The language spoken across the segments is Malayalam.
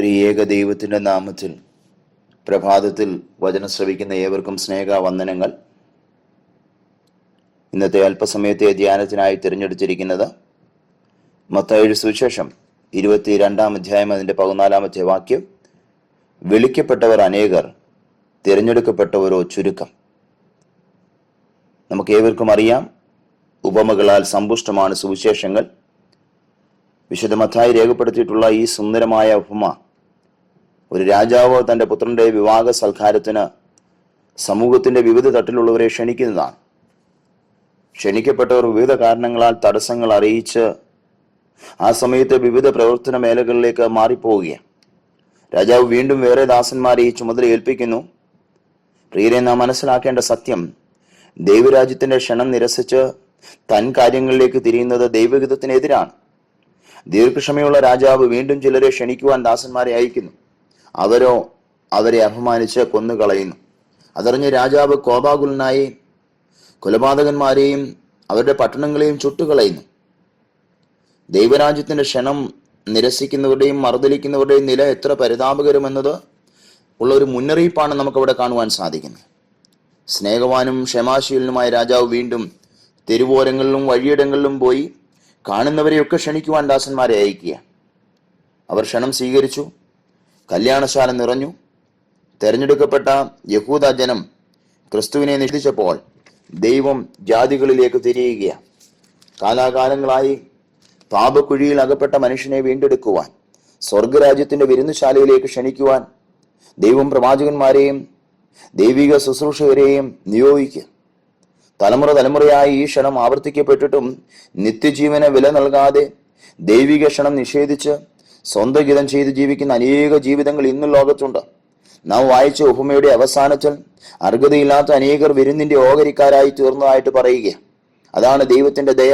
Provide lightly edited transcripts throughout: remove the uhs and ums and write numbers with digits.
ത്രിയേക ദൈവത്തിൻ്റെ നാമത്തിൽ പ്രഭാതത്തിൽ വചനം ശ്രവിക്കുന്ന ഏവർക്കും സ്നേഹവന്ദനങ്ങൾ. ഇന്നത്തെ അല്പസമയത്തെ ധ്യാനത്തിനായി തിരഞ്ഞെടുത്തിരിക്കുന്നത് മത്തായിയുടെ സുവിശേഷം 22-ാം അധ്യായം അതിൻ്റെ 14-ാമത്തെ വാക്യം. വിളിക്കപ്പെട്ടവർ അനേകർ, തിരഞ്ഞെടുക്കപ്പെട്ടവരോ ചുരുക്കം. നമുക്ക് ഏവർക്കും അറിയാം, ഉപമകളാൽ സമ്പുഷ്ടമാണ് സുവിശേഷങ്ങൾ. വിശുദ്ധ മത്തായി രേഖപ്പെടുത്തിയിട്ടുള്ള ഈ സുന്ദരമായ ഉപമ ഒരു രാജാവ് തൻ്റെ പുത്രന്റെ വിവാഹ സൽക്കാരത്തിന് സമൂഹത്തിന്റെ വിവിധ തട്ടിലുള്ളവരെ ക്ഷണിക്കുന്നതാണ്. ക്ഷണിക്കപ്പെട്ടവർ വിവിധ കാരണങ്ങളാൽ തടസ്സങ്ങൾ അറിയിച്ച് ആ സമയത്ത് വിവിധ പ്രവർത്തന മേഖലകളിലേക്ക് മാറിപ്പോവുകയാണ്. രാജാവ് വീണ്ടും വേറെ ദാസന്മാരെ ഈ ചുമതല ഏൽപ്പിക്കുന്നു. പ്രിയരെ, നാം മനസ്സിലാക്കേണ്ട സത്യം, ദൈവരാജ്യത്തിന്റെ ക്ഷണം നിരസിച്ച് തൻ കാര്യങ്ങളിലേക്ക് തിരിയുന്നത് ദൈവഹിതത്തിനെതിരാണ്. ദീർഘക്ഷമയുള്ള രാജാവ് വീണ്ടും ചിലരെ ക്ഷണിക്കുവാൻ ദാസന്മാരെ അയക്കുന്നു. അവരെ അപമാനിച്ച് കൊന്നുകളയുന്നു. അതറിഞ്ഞ് രാജാവ് കോപാകുലനായി കൊലപാതകന്മാരെയും അവരുടെ പട്ടണങ്ങളെയും ചുട്ടുകളയുന്നു. ദൈവരാജ്യത്തിന്റെ ക്ഷണം നിരസിക്കുന്നവരുടെയും മറുതലിക്കുന്നവരുടെയും നില എത്ര പരിതാപകരമെന്നത് ഉള്ള ഒരു മുന്നറിയിപ്പാണ് നമുക്കവിടെ കാണുവാൻ സാധിക്കുന്നത്. സ്നേഹവാനും ക്ഷമാശീലനുമായ രാജാവ് വീണ്ടും തെരുവോരങ്ങളിലും വഴിയിടങ്ങളിലും പോയി കാണുന്നവരെയൊക്കെ ക്ഷണിക്കുവാൻ ദാസന്മാരെ അയക്കുക. അവർ ക്ഷണം സ്വീകരിച്ചു. കല്യാണശാല നിറഞ്ഞു. തെരഞ്ഞെടുക്കപ്പെട്ട യഹൂദ ജനം ക്രിസ്തുവിനെ നിഷേധിച്ചപ്പോൾ ദൈവം ജാതികളിലേക്ക് തിരിയുകയാണ്. കാലാകാലങ്ങളായി പാപക്കുഴിയിൽ അകപ്പെട്ട മനുഷ്യനെ വീണ്ടെടുക്കുവാൻ, സ്വർഗരാജ്യത്തിന്റെ വിരുന്നുശാലയിലേക്ക് ക്ഷണിക്കുവാൻ ദൈവം പ്രവാചകന്മാരെയും ദൈവിക ശുശ്രൂഷകരെയും നിയോഗിക്കുക. തലമുറയായി ഈ ക്ഷണം ആവർത്തിക്കപ്പെട്ടിട്ടും നിത്യജീവന വില നൽകാതെ ദൈവിക ക്ഷണം നിഷേധിച്ച് സ്വന്തം ഹിതം ചെയ്ത് ജീവിക്കുന്ന അനേക ജീവിതങ്ങൾ ഇന്നും ലോകത്തുണ്ട്. നാം വായിച്ച ഉപമയുടെ അവസാനത്തിൽ അർഹതയില്ലാത്ത അനേകർ വിരുന്നിന്റെ ഓഹരിക്കാരായി തീർന്നതായിട്ട് പറയുക. അതാണ് ദൈവത്തിന്റെ ദയ.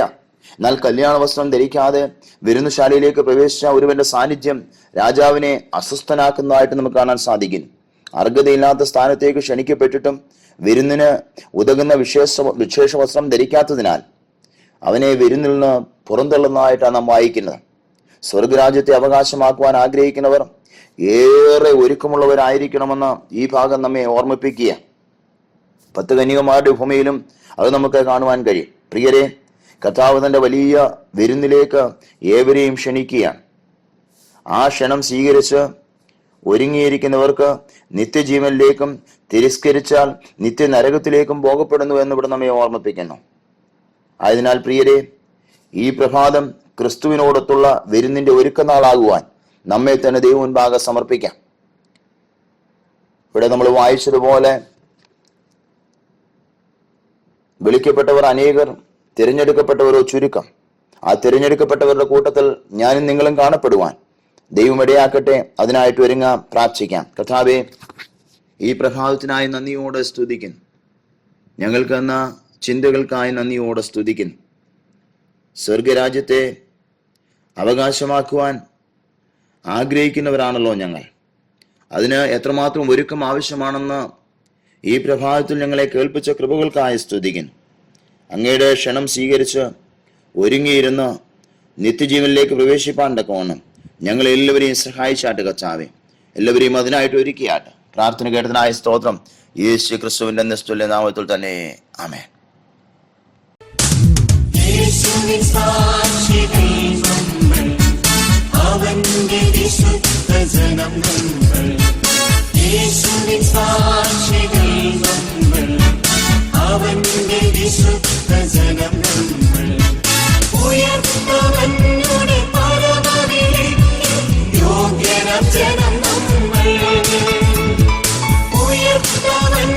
എന്നാൽ കല്യാണ വസ്ത്രം ധരിക്കാതെ വിരുന്നുശാലയിലേക്ക് പ്രവേശിച്ച ഒരുവന്റെ സാന്നിധ്യം രാജാവിനെ അസ്വസ്ഥനാക്കുന്നതായിട്ട് നമുക്ക് കാണാൻ സാധിക്കുന്നു. അർഹതയില്ലാത്ത സ്ഥാനത്തേക്ക് ക്ഷണിക്കപ്പെട്ടിട്ടും വിരുന്നിന് ഉതകുന്ന വിശേഷ വസ്ത്രം ധരിക്കാത്തതിനാൽ അവനെ വിരുന്നിൽ നിന്ന് പുറന്തള്ളുന്നതായിട്ടാണ് നാം വായിക്കുന്നത്. സ്വർഗരാജ്യത്തെ അവകാശമാക്കുവാൻ ആഗ്രഹിക്കുന്നവർ ഏറെ ഒരുക്കമുള്ളവരായിരിക്കണമെന്ന് ഈ ഭാഗം നമ്മെ ഓർമ്മിപ്പിക്കുക. 10 കന്യകമാരുടെ ഉപമയിലും അത് നമുക്ക് കാണുവാൻ കഴിയും. പ്രിയരെ, കർത്താവ് തന്റെ വലിയ വിരുന്നിലേക്ക് ഏവരെയും ക്ഷണിക്കുകയാണ്. ആ ക്ഷണം സ്വീകരിച്ച് ഒരുങ്ങിയിരിക്കുന്നവർക്ക് നിത്യജീവനിലേക്കും തിരസ്കരിച്ചാൽ നിത്യനരകത്തിലേക്കും പോകപ്പെടുന്നു എന്നിവിടെ നമ്മെ ഓർമ്മിപ്പിക്കുന്നു. ആയതിനാൽ പ്രിയരെ, ഈ പ്രഭാതം ക്രിസ്തുവിനോടൊത്തുള്ള വിരുന്നിന്റെ ഒരുക്കനാളാകുവാൻ നമ്മെ തന്നെ ദൈവം മുൻപാകെ സമർപ്പിക്കാം. ഇവിടെ നമ്മൾ വായിച്ചതുപോലെ വിളിക്കപ്പെട്ടവർ അനേകർ, തിരഞ്ഞെടുക്കപ്പെട്ടവരോ ചുരുക്കം. ആ തിരഞ്ഞെടുക്കപ്പെട്ടവരുടെ കൂട്ടത്തിൽ ഞാനും നിങ്ങളും കാണപ്പെടുവാൻ ദൈവം ഇടയാക്കട്ടെ. അതിനായിട്ട് ഒരുങ്ങാം, പ്രാർത്ഥിക്കാം. കർത്താവേ, ഈ പ്രഭാതത്തിനായി നന്ദിയോടെ സ്തുതിക്കുന്നു. ഞങ്ങൾക്ക് എന്ന ചിന്തകൾക്കായി നന്ദിയോടെ സ്തുതിക്കുന്നു. സ്വർഗരാജ്യത്തെ അവകാശമാക്കുവാൻ ആഗ്രഹിക്കുന്നവരാണല്ലോ ഞങ്ങൾ. അതിന് എത്രമാത്രം ഒരുക്കം ആവശ്യമാണെന്ന് ഈ പ്രഭാതത്തിൽ ഞങ്ങളെ കേൾപ്പിച്ച കൃപകൾക്കായി സ്തുതിക്കുന്നു. അങ്ങയുടെ ക്ഷണം സ്വീകരിച്ച് ഒരുങ്ങിയിരുന്ന് നിത്യജീവനിലേക്ക് പ്രവേശിപ്പാൻ തക്കവണ്ണം ഞങ്ങൾ എല്ലാവരെയും സഹായിച്ചാട്ട് കർത്താവേ. എല്ലാവരെയും അതിനായിട്ട് ഒരുക്കിയാട്ട്. പ്രാർത്ഥന കേട്ടതിനായ സ്തോത്രം. യേശു ക്രിസ്തുവിന്റെ നിസ്തുല്യ നാമത്തിൽ തന്നെ, ആമേൻ. ജനം നമ്മൾ ഉയർത്തവൻ